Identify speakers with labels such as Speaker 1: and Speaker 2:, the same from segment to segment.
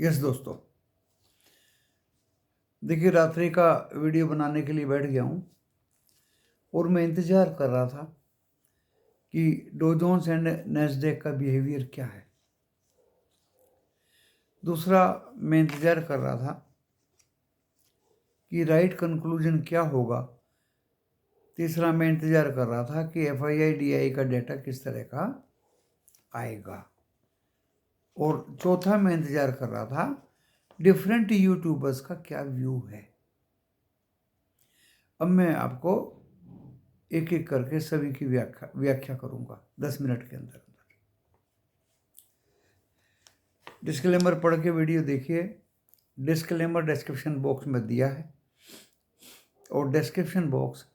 Speaker 1: Yes दोस्तों, देखिए रात्रि का वीडियो बनाने के लिए बैठ गया हूँ और मैं इंतज़ार कर रहा था कि डो जोन्स एंड नैस्डैक का बिहेवियर क्या है। दूसरा, मैं इंतज़ार कर रहा था कि राइट कंक्लूजन क्या होगा। तीसरा, मैं इंतज़ार कर रहा था कि FII-DI का डेटा किस तरह का आएगा। और चौथा, मैं इंतज़ार कर रहा था डिफरेंट यूट्यूबर्स का क्या व्यू है। अब मैं आपको एक एक करके सभी की व्याख्या करूंगा 10 मिनट के अंदर। डिस्क्लेमर पढ़ के वीडियो देखिए। डिस्क्लेमर डिस्क्रिप्शन बॉक्स में दिया है और डिस्क्रिप्शन बॉक्स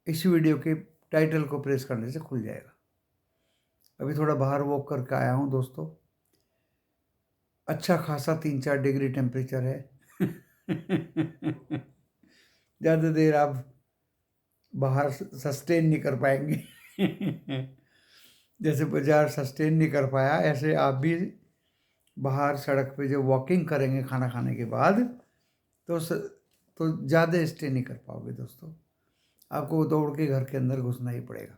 Speaker 1: इस वीडियो के टाइटल को प्रेस करने से खुल जाएगा। अभी थोड़ा बाहर वॉक करके आया हूँ दोस्तों। अच्छा खासा 3-4 डिग्री टेम्परेचर है। ज़्यादा देर आप बाहर सस्टेन नहीं कर पाएंगे। जैसे बाजार सस्टेन नहीं कर पाया, ऐसे आप भी बाहर सड़क पे जो वॉकिंग करेंगे खाना खाने के बाद तो ज़्यादा स्टे नहीं कर पाओगे दोस्तों। आपको दौड़ के घर के अंदर घुसना ही पड़ेगा।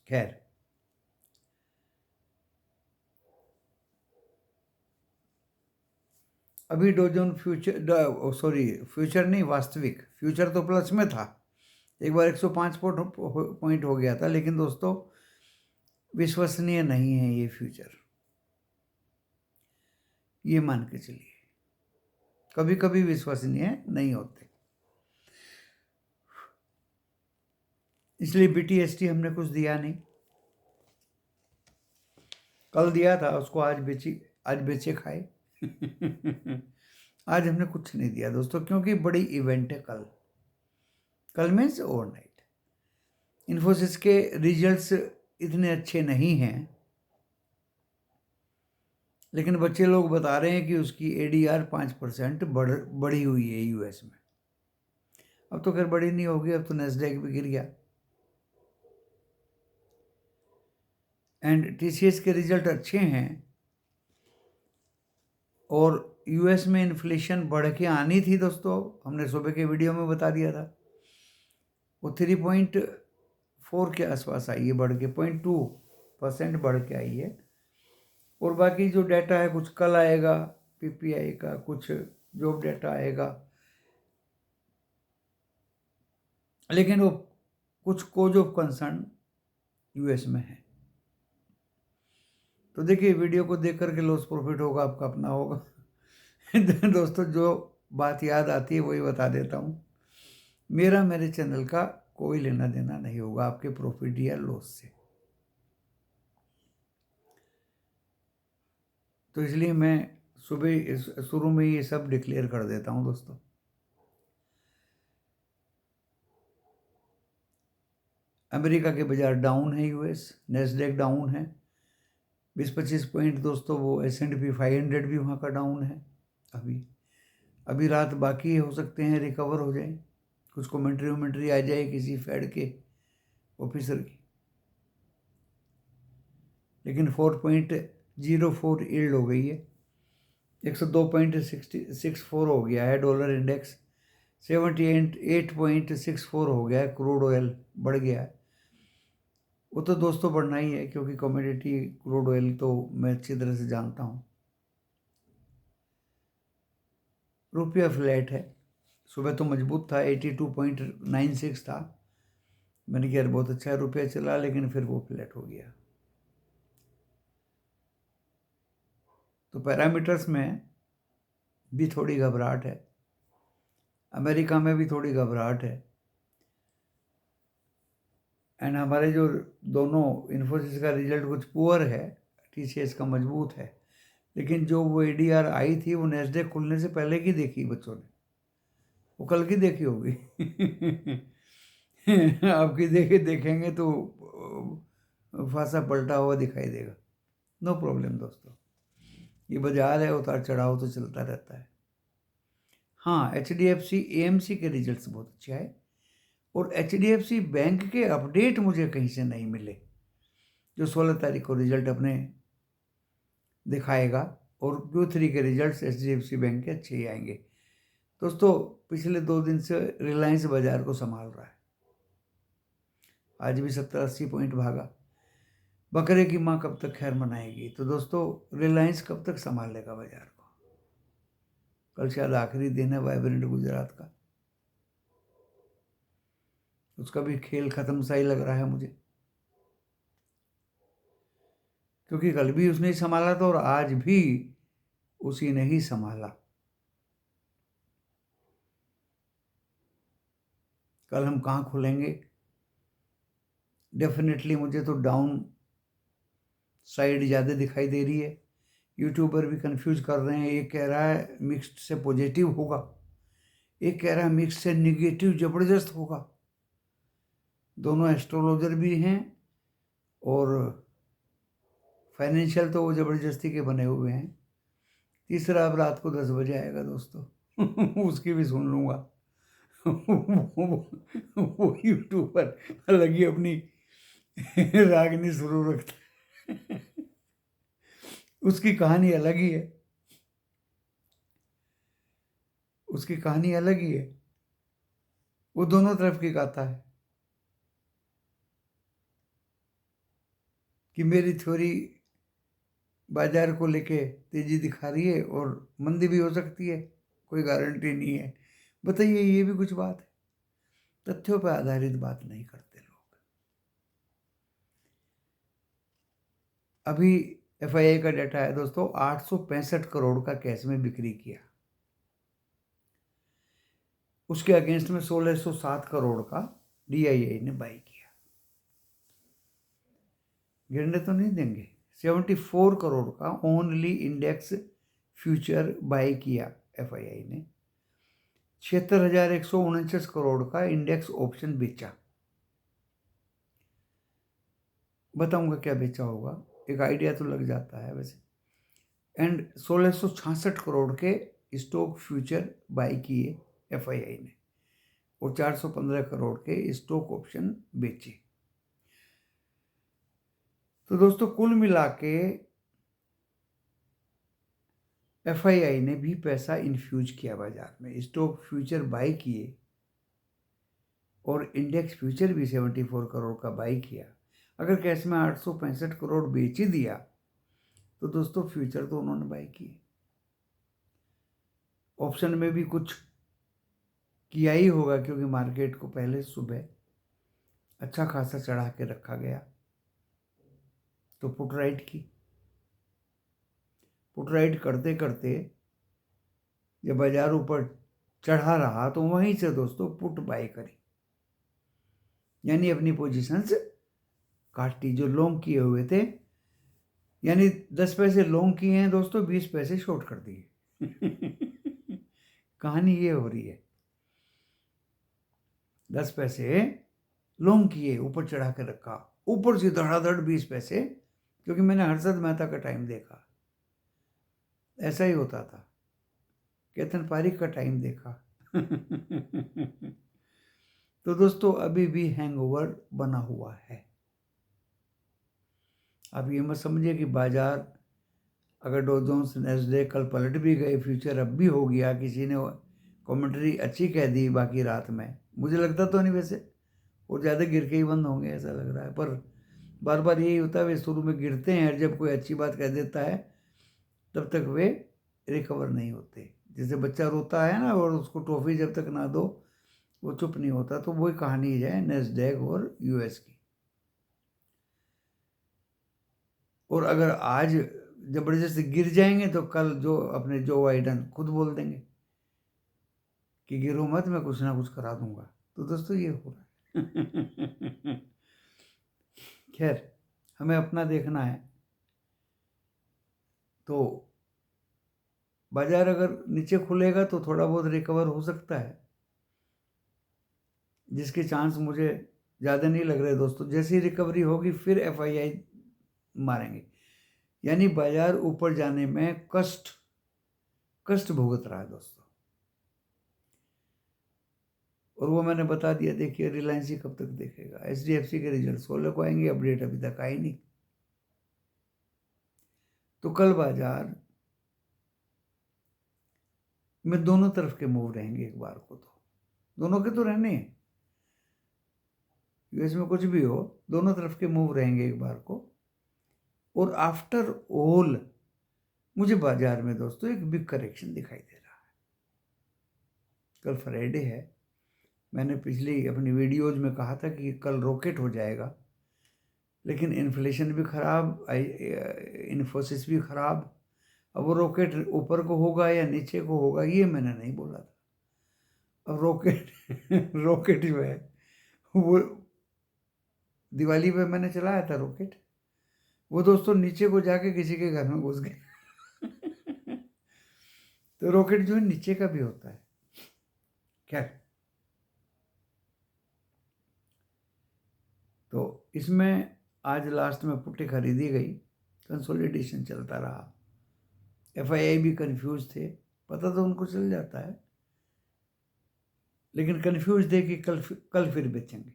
Speaker 1: खैर, अभी डोजोन फ्यूचर नहीं, वास्तविक फ्यूचर तो प्लस में था। एक बार 105 पॉइंट हो गया था, लेकिन दोस्तों विश्वसनीय नहीं है ये फ्यूचर, ये मान के चलिए। कभी कभी विश्वसनीय नहीं होते, इसलिए BTST हमने कुछ दिया नहीं। कल दिया था उसको, आज बेचे खाए। आज हमने कुछ नहीं दिया दोस्तों, क्योंकि बड़ी इवेंट है कल मीन्स ओवरनाइट। इन्फोसिस के रिजल्ट्स इतने अच्छे नहीं हैं, लेकिन बच्चे लोग बता रहे हैं कि उसकी ADR 5% बढ़ी हुई है US में। अब तो खैर बड़ी नहीं होगी, अब तो नैस्डैक भी गिर गया। एंड TCS के रिजल्ट अच्छे हैं और US में इन्फ्लेशन बढ़ के आनी थी दोस्तों, हमने सुबह के वीडियो में बता दिया था। वो 3.4 के आसपास आई है, बढ़ के 0.2% बढ़ के आई है। और बाकी जो डाटा है कुछ कल आएगा, PPI का कुछ जॉब डाटा आएगा, लेकिन वो कुछ कोज ऑफ कंसर्न US में है। तो देखिए, वीडियो को देख करके लॉस प्रॉफिट होगा आपका अपना होगा। दोस्तों, जो बात याद आती है वही बता देता हूँ। मेरे चैनल का कोई लेना देना नहीं होगा आपके प्रॉफिट या लॉस से। तो इसलिए मैं सुबह शुरू में ये सब डिक्लेयर कर देता हूँ दोस्तों। अमेरिका के बाजार डाउन है, US नैस्डैक डाउन है 20-25 पॉइंट दोस्तों। वो S&P 500 भी वहाँ का डाउन है। अभी रात बाकी हो सकते हैं रिकवर हो जाए, कुछ कमेंट्री आ जाए किसी फेड के ऑफिसर की। लेकिन 4.04 यील्ड हो गई है, 102.64 हो गया है डॉलर इंडेक्स, 78.64 हो गया है। क्रूड ऑयल बढ़ गया है। वो तो दोस्तों बढ़ना ही है, क्योंकि कमोडिटी क्रूड ऑयल तो मैं अच्छी तरह से जानता हूँ। रुपया फ्लैट है, सुबह तो मजबूत था, 82.96 था। मैंने कहा बहुत अच्छा है, रुपया चला, लेकिन फिर वो फ्लैट हो गया। तो पैरामीटर्स में भी थोड़ी घबराहट है, अमेरिका में भी थोड़ी घबराहट है। एंड हमारे जो दोनों इन्फोसिस का रिजल्ट कुछ पुअर है, TCS का मजबूत है, लेकिन जो वो ADR आई थी वो नैस्डैक खुलने से पहले की देखी बच्चों ने, वो कल की देखी होगी। आपकी देखेंगे तो फासा पलटा हुआ दिखाई देगा। नो प्रॉब्लम दोस्तों, ये बाजार है, उतार चढ़ाव तो चलता रहता है। हाँ, HDFC AMC के रिजल्ट्स बहुत अच्छे आए, और HDFC बैंक के अपडेट मुझे कहीं से नहीं मिले। जो 16 तारीख को रिजल्ट अपने दिखाएगा और Q3 के रिजल्ट्स HDFC बैंक के अच्छे ही आएंगे। दोस्तों पिछले 2 दिन से रिलायंस बाजार को संभाल रहा है, आज भी 70-80 पॉइंट भागा। बकरे की माँ कब तक खैर मनाएगी? तो दोस्तों रिलायंस कब तक संभाल लेगा बाजार को? कल शायद आखिरी दिन है वाइब्रेंट गुजरात का, उसका भी खेल खत्म सा ही लग रहा है मुझे, क्योंकि कल भी उसने ही संभाला था और आज भी उसी ने ही संभाला। कल हम कहाँ खुलेंगे? डेफिनेटली मुझे तो डाउन साइड ज़्यादा दिखाई दे रही है। यूट्यूबर भी कंफ्यूज कर रहे हैं, एक कह रहा है मिक्स्ड से पॉजिटिव होगा, एक कह रहा है मिक्स से निगेटिव ज़बरदस्त होगा। दोनों एस्ट्रोलॉजर भी हैं और फाइनेंशियल तो वो ज़बरदस्ती के बने हुए हैं। तीसरा अब रात को 10 बजे आएगा दोस्तों उसकी भी सुन लूँगा वो यूट्यूबर अलग ही अपनी रागनी शुरू रखता है उसकी कहानी अलग ही है, उसकी कहानी अलग ही है, वो दोनों तरफ की गाता है कि मेरी थ्योरी बाजार को लेके तेजी दिखा रही है और मंदी भी हो सकती है, कोई गारंटी नहीं है। बताइए, ये भी कुछ बात है? तथ्यों पर आधारित बात नहीं करते लोग। अभी FII का डाटा है दोस्तों, 865 करोड़ का कैश में बिक्री किया, उसके अगेंस्ट में 1607 करोड़ का DII ने बाई किया। गिरने तो नहीं देंगे। 74 करोड़ का ओनली इंडेक्स फ्यूचर बाई किया FII ने। 76,149 करोड़ का इंडेक्स ऑप्शन बेचा। बताऊंगा क्या बेचा होगा, एक आइडिया तो लग जाता है वैसे। एंड 1666 करोड़ के स्टॉक फ्यूचर बाई किए FII ने और 415 करोड़ के स्टॉक ऑप्शन बेचे। तो दोस्तों कुल मिला के FII ने भी पैसा इन्फ्यूज किया बाजार में, स्टॉक फ्यूचर बाई किए और इंडेक्स फ्यूचर भी 74 करोड़ का बाई किया। अगर कैश में 865 करोड़ बेच ही दिया तो दोस्तों फ्यूचर तो उन्होंने बाई किए, ऑप्शन में भी कुछ किया ही होगा, क्योंकि मार्केट को पहले सुबह अच्छा खासा चढ़ा के रखा गया तो पुट राइट की। पुट राइट करते करते जब बाजार ऊपर चढ़ा रहा तो वहीं से दोस्तों पुट बाई करी, यानी अपनी पोजीशंस काटी जो लॉन्ग किए हुए थे। यानी 10 पैसे लॉन्ग किए हैं दोस्तों, 20 पैसे शॉर्ट कर दिए कहानी ये हो रही है। 10 पैसे लॉन्ग किए, ऊपर चढ़ा के रखा, ऊपर से धड़ाधड़ 20 पैसे, क्योंकि मैंने हर्षद मेहता का टाइम देखा, ऐसा ही होता था। केतन पारिक का टाइम देखा तो दोस्तों अभी भी हैंगओवर बना हुआ है। आप ये मत समझिए कि बाजार, अगर डॉ जोन्स नैस्डैक कल पलट भी गए, फ्यूचर अब भी हो गया, किसी ने कमेंट्री अच्छी कह दी बाकी रात में, मुझे लगता तो नहीं वैसे, और ज़्यादा गिर के ही बंद होंगे ऐसा लग रहा है। पर बार बार यही होता है, वे शुरू में गिरते हैं और जब कोई अच्छी बात कह देता है तब तक वे रिकवर नहीं होते। जैसे बच्चा रोता है ना और उसको टॉफ़ी जब तक ना दो वो चुप नहीं होता, तो वही कहानी है नैस्डैक और US की। और अगर आज जबरदस्ती गिर जाएंगे तो कल जो बाइडेन खुद बोल देंगे कि गिरो मत, मैं कुछ ना कुछ करा दूंगा। तो दोस्तों ये हो रहा है खैर हमें अपना देखना है। तो बाजार अगर नीचे खुलेगा तो थोड़ा बहुत रिकवर हो सकता है, जिसके चांस मुझे ज़्यादा नहीं लग रहे दोस्तों। जैसी रिकवरी होगी फिर FII मारेंगे, यानी बाजार ऊपर जाने में कष्ट भुगत रहा है दोस्तों। और वो मैंने बता दिया, देखिए रिलायंस ही कब तक देखेगा। HDFC के रिजल्ट 16 को आएंगे, अपडेट अभी तक आई नहीं। तो कल बाजार में दोनों तरफ के मूव रहेंगे एक बार को, तो दोनों के तो रहने हैं, यूएस में कुछ भी हो दोनों तरफ के मूव रहेंगे एक बार को। और आफ्टर ऑल मुझे बाजार में दोस्तों एक बिग करेक्शन दिखाई दे रहा है। कल फ्राइडे है, मैंने पिछली अपनी वीडियोज में कहा था कि कल रॉकेट हो जाएगा, लेकिन इन्फ्लेशन भी खराब, इन्फोसिस भी खराब। अब वो रॉकेट ऊपर को होगा या नीचे को होगा ये मैंने नहीं बोला था। अब रॉकेट रॉकेट जो है वो दिवाली पे मैंने चलाया था रॉकेट, वो दोस्तों नीचे को जाके किसी के घर में घुस गए। तो रॉकेट जो है नीचे का भी होता है। खैर, तो इसमें आज लास्ट में पुट्टी खरीदी गई, कंसोलिडेशन चलता रहा। एफआईआई भी कंफ्यूज थे, पता तो उनको चल जाता है, लेकिन कंफ्यूज थे कि कल फिर बेचेंगे।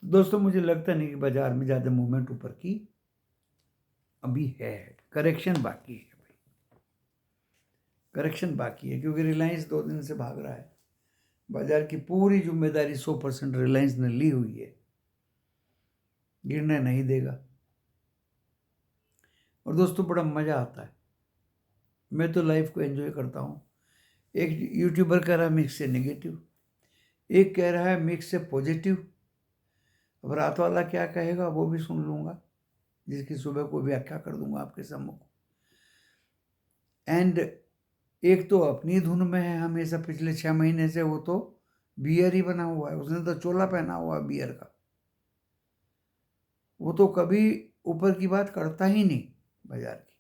Speaker 1: दोस्तों मुझे लगता नहीं कि बाजार में ज़्यादा मूवमेंट ऊपर की अभी है, करेक्शन बाकी है भाई, करेक्शन बाकी है, क्योंकि रिलायंस 2 दिन से भाग रहा है। बाजार की पूरी जिम्मेदारी 100% रिलायंस ने ली हुई है, गिरने नहीं देगा। और दोस्तों बड़ा मज़ा आता है, मैं तो लाइफ को एंजॉय करता हूँ। एक यूट्यूबर कह रहा है मिक्स से नेगेटिव, एक कह रहा है मिक्स से पॉजिटिव। अब रात वाला क्या कहेगा वो भी सुन लूँगा, जिसकी सुबह को व्याख्या कर दूंगा आपके सम्मुख। एंड एक तो अपनी धुन में है हमेशा पिछले 6 महीने से, वो तो बियर ही बना हुआ है, उसने तो चोला पहना हुआ है बियर का। वो तो कभी ऊपर की बात करता ही नहीं बाजार की,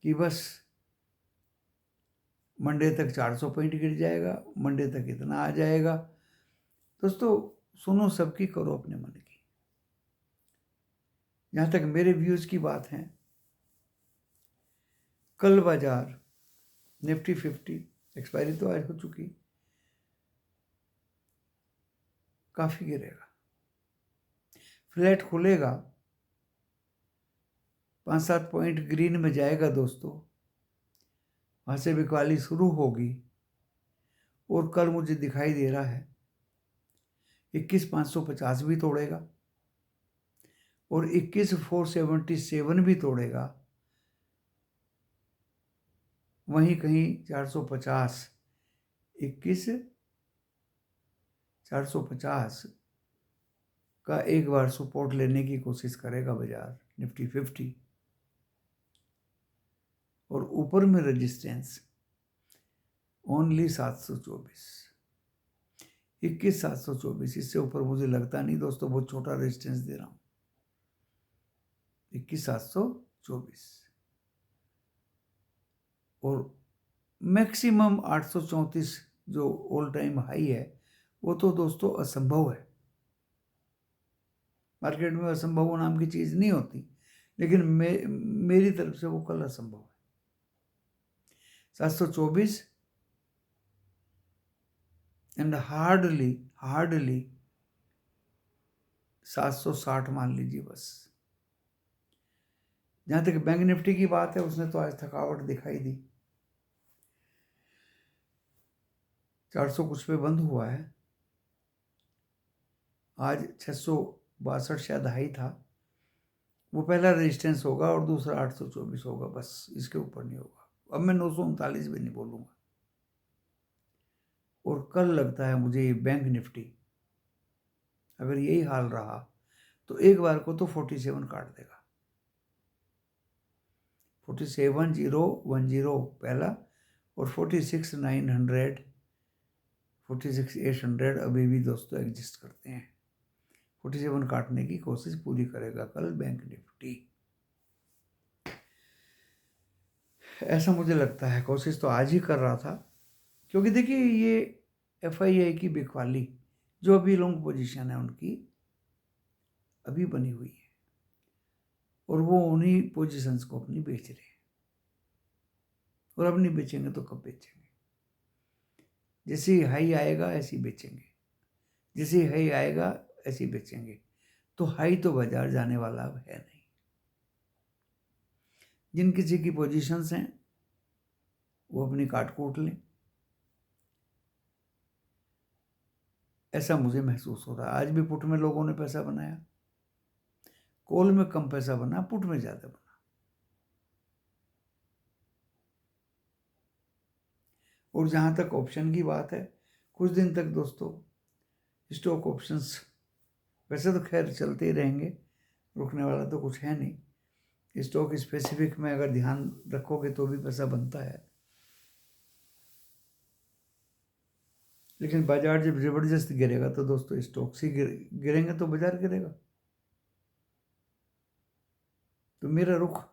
Speaker 1: कि बस मंडे तक 400 पॉइंट गिर जाएगा, मंडे तक इतना आ जाएगा। दोस्तों सुनो सबकी, करो अपने मन की। जहाँ तक मेरे व्यूज़ की बात है, कल बाजार निफ्टी 50 एक्सपायरी तो आज हो चुकी, काफ़ी गिरेगा, फ्लैट खुलेगा, 5-7 पॉइंट ग्रीन में जाएगा दोस्तों, वहाँ से बिकवाली शुरू होगी। और कल मुझे दिखाई दे रहा है 21,550 भी तोड़ेगा और 21,477 भी तोड़ेगा। वहीं कहीं 450, 21,450 का एक बार सपोर्ट लेने की कोशिश करेगा बाजार निफ्टी 50, और ऊपर में रेजिस्टेंस ओनली 724, 21,724। इससे ऊपर मुझे लगता नहीं दोस्तों, बहुत छोटा रेजिस्टेंस दे रहा हूँ 21,724, और मैक्सिमम 834 जो ऑल टाइम हाई है, वो तो दोस्तों असंभव है। मार्केट में असंभव नाम की चीज़ नहीं होती, लेकिन मेरी तरफ से वो कल असंभव है। 724 एंड हार्डली 760 मान लीजिए बस। जहाँ तक बैंक निफ्टी की बात है, उसने तो आज थकावट दिखाई दी, 400 कुछ पे बंद हुआ है। आज 662 शायद हाई था, वो पहला रेजिस्टेंस होगा और दूसरा 824 होगा, बस इसके ऊपर नहीं होगा। अब मैं 939 भी नहीं बोलूँगा। और कल लगता है मुझे ये बैंक निफ्टी अगर यही हाल रहा तो एक बार को तो 47 काट देगा, 47,010 पहला, और 46,900, 46,800 अभी भी दोस्तों एग्जिस्ट करते हैं। 47 काटने की कोशिश पूरी करेगा कल बैंक निफ्टी, ऐसा मुझे लगता है। कोशिश तो आज ही कर रहा था, क्योंकि देखिए ये एफआईआई की बिकवाली जो अभी लॉन्ग पोजीशन है उनकी अभी बनी हुई है, और वो उन्हीं पोजीशंस को अपनी बेच रहे हैं, और अब नहीं बेचेंगे तो कब बेचेंगे? जैसे हाई आएगा ऐसे ही बेचेंगे, जैसे हाई आएगा ऐसे ही बेचेंगे। तो हाई तो बाजार जाने वाला अब है नहीं। जिन किसी की पोजीशंस हैं वो अपनी काट कूट लें, ऐसा मुझे महसूस हो रहा है। आज भी पुट में लोगों ने पैसा बनाया, कॉल में कम पैसा बना, पुट में ज़्यादा बना। और जहाँ तक ऑप्शन की बात है, कुछ दिन तक दोस्तों स्टॉक ऑप्शंस वैसे तो खैर चलते ही रहेंगे, रुकने वाला तो कुछ है नहीं। स्टॉक स्पेसिफिक में अगर ध्यान रखोगे तो भी पैसा बनता है, लेकिन बाजार जब ज़बरदस्त गिरेगा तो दोस्तों स्टॉक्स ही गिरेंगे तो बाजार गिरेगा। तो मेरा रुख,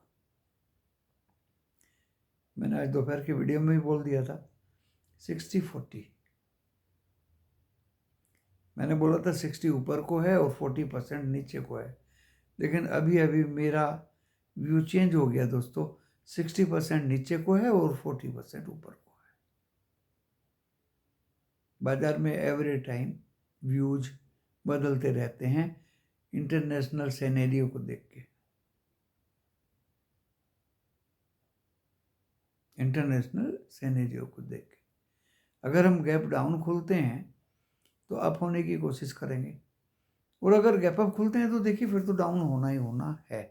Speaker 1: मैंने आज दोपहर की वीडियो में भी बोल दिया था, 60-40। मैंने बोला था 60 ऊपर को है और 40% नीचे को है, लेकिन अभी अभी मेरा व्यू चेंज हो गया दोस्तों। 60% नीचे को है और 40% ऊपर को है। बाजार में एवरी टाइम व्यूज बदलते रहते हैं इंटरनेशनल सिनेरियो को देख के। इंटरनेशनल सिनेरियो को देख के अगर हम गैप डाउन खुलते हैं तो अप होने की कोशिश करेंगे, और अगर गैप अप खुलते हैं तो देखिए फिर तो डाउन होना ही होना है।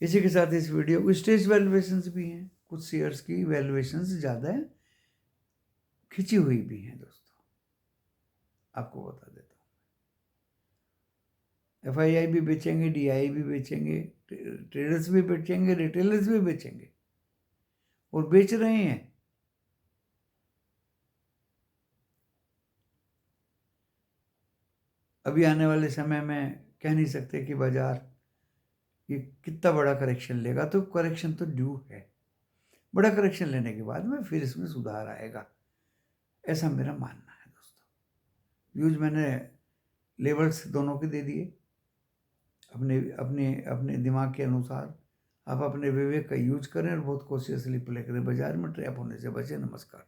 Speaker 1: इसी के साथ इस वीडियो स्टेज वैल्यूएशंस भी हैं, कुछ शेयर्स की वैल्यूएशंस ज़्यादा खिंची हुई भी हैं दोस्तों, आपको बता देता हूँ। FII भी बेचेंगे, DI भी बेचेंगे, ट्रेडर्स भी बेचेंगे, रिटेलर्स भी बेचेंगे और बेच रहे हैं। अभी आने वाले समय में कह नहीं सकते कि बाजार ये कितना बड़ा करेक्शन लेगा, तो करेक्शन तो ड्यू है। बड़ा करेक्शन लेने के बाद में फिर इसमें सुधार आएगा, ऐसा मेरा मानना है दोस्तों। व्यूज मैंने लेवल्स दोनों के दे दिए, अपने अपने अपने दिमाग के अनुसार आप अपने विवेक का यूज करें और बहुत कॉशियसली प्ले करें। बाजार में ट्रैप होने से बचें। नमस्कार।